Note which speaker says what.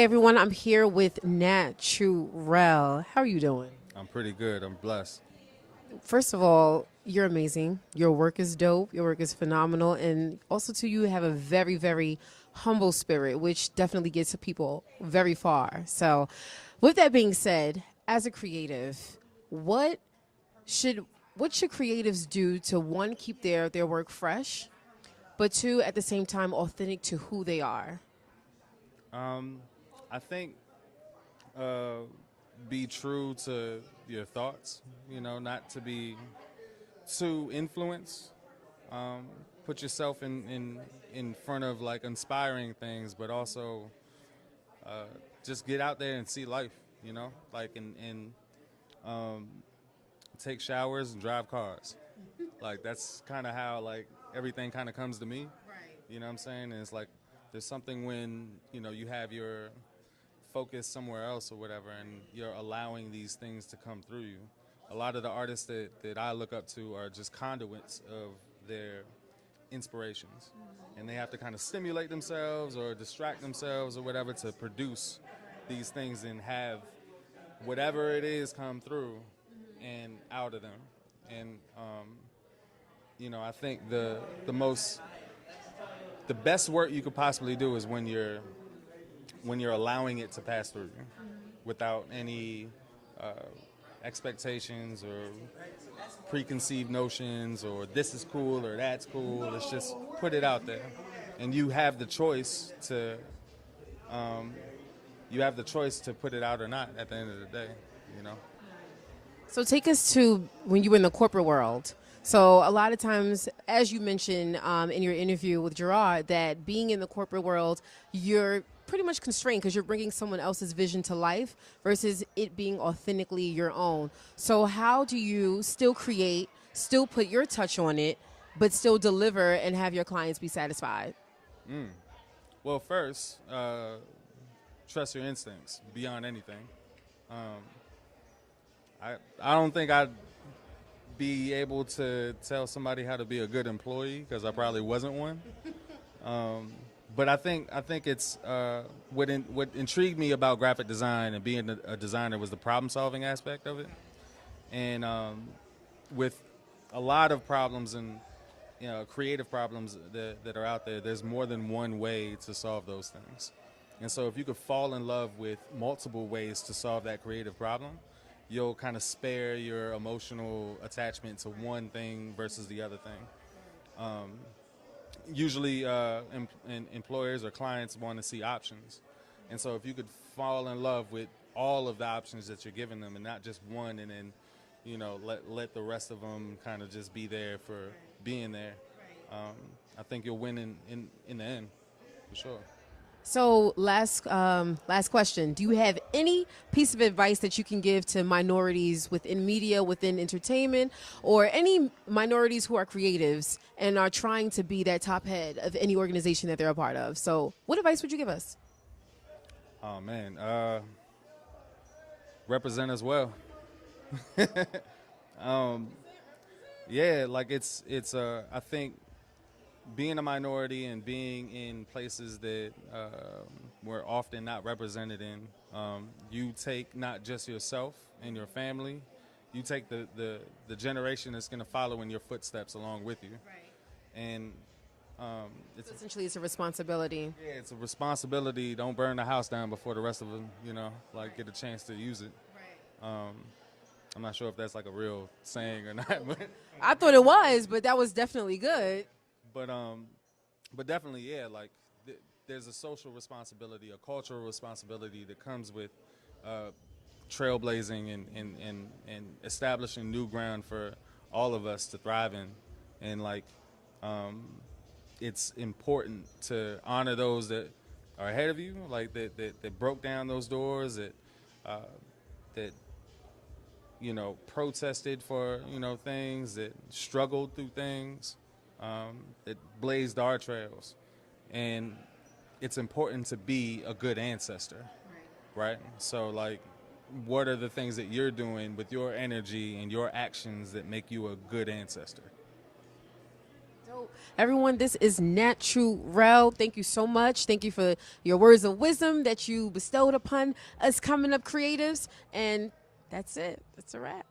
Speaker 1: Hey everyone, I'm here with Naturel. How are you doing?
Speaker 2: I'm pretty good. I'm blessed.
Speaker 1: First of all, you're amazing. Your work is dope. Your work is phenomenal. And also, too, you have a very, very humble spirit, which definitely gets people very far. So, with that being said, as a creative, what should what should creatives do to one, keep their work fresh, but two, at the same time, authentic to who they are?
Speaker 2: I think uh, be true to your thoughts. Not to be too influenced. Put yourself in front of like inspiring things, but also just get out there and see life. Like and take showers and drive cars. Like that's kind of how like everything kind of comes to me. You know what I'm saying? And it's like there's something when you have your focus somewhere else or whatever, and you're allowing these things to come through you. A lot of the artists that I look up to are just conduits of their inspirations, and they have to kind of stimulate themselves or distract themselves or whatever to produce these things and have whatever it is come through and out of them. And I think the best work you could possibly do is when you're allowing it to pass through you without any uh, expectations or preconceived notions or this is cool or that's cool. It's just put it out there, and you have the choice to put it out or not at the end of the day. You know.
Speaker 1: So take us to when you were in the corporate world. So a lot of times, as you mentioned in your interview with Gerard, that being in the corporate world, you're pretty much constrained because you're bringing someone else's vision to life versus it being authentically your own. So how do you still create, still put your touch on it, but still deliver and have your clients be satisfied?
Speaker 2: Well, first, trust your instincts beyond anything. Um, I don't think I'd be able to tell somebody how to be a good employee because I probably wasn't one. But I think it's what intrigued me about graphic design and being a designer was the problem solving aspect of it. And with a lot of problems and creative problems that are out there, there's more than one way to solve those things. And so if you could fall in love with multiple ways to solve that creative problem, you'll kind of spare your emotional attachment to one thing versus the other thing. Usually employers or clients want to see options. And so if you could fall in love with all of the options that you're giving them and not just one, and then let the rest of them kind of just be there for being there, I think you'll win in the end, for sure.
Speaker 1: So last question. Do you have any piece of advice that you can give to minorities within media, within entertainment, or any minorities who are creatives and are trying to be that top head of any organization that they're a part of? So what advice would you give us?
Speaker 2: Oh man, represent as well. um, yeah, like I think being a minority and being in places that we're often not represented in, you take not just yourself and your family, you take the generation that's going to follow in your footsteps along with you. And it's
Speaker 1: So essentially, it's a responsibility.
Speaker 2: yeah, it's a responsibility. Don't burn the house down before the rest of them, like get a chance to use it. Um, I'm not sure if that's like a real saying or not,
Speaker 1: I thought it was, but that was definitely good.
Speaker 2: but um, but definitely, yeah. Like there's a social responsibility, a cultural responsibility that comes with uh, trailblazing and establishing new ground for all of us to thrive in, and like um, it's important to honor those that are ahead of you, like that broke down those doors, uh, that protested for things, that struggled through things, that blazed our trails, and it's important to be a good ancestor, right? So like, what are the things that you're doing with your energy and your actions that make you a good ancestor?
Speaker 1: Everyone, this is Naturel. Thank you so much. Thank you for your words of wisdom that you bestowed upon us coming up creatives. And that's it. That's a wrap.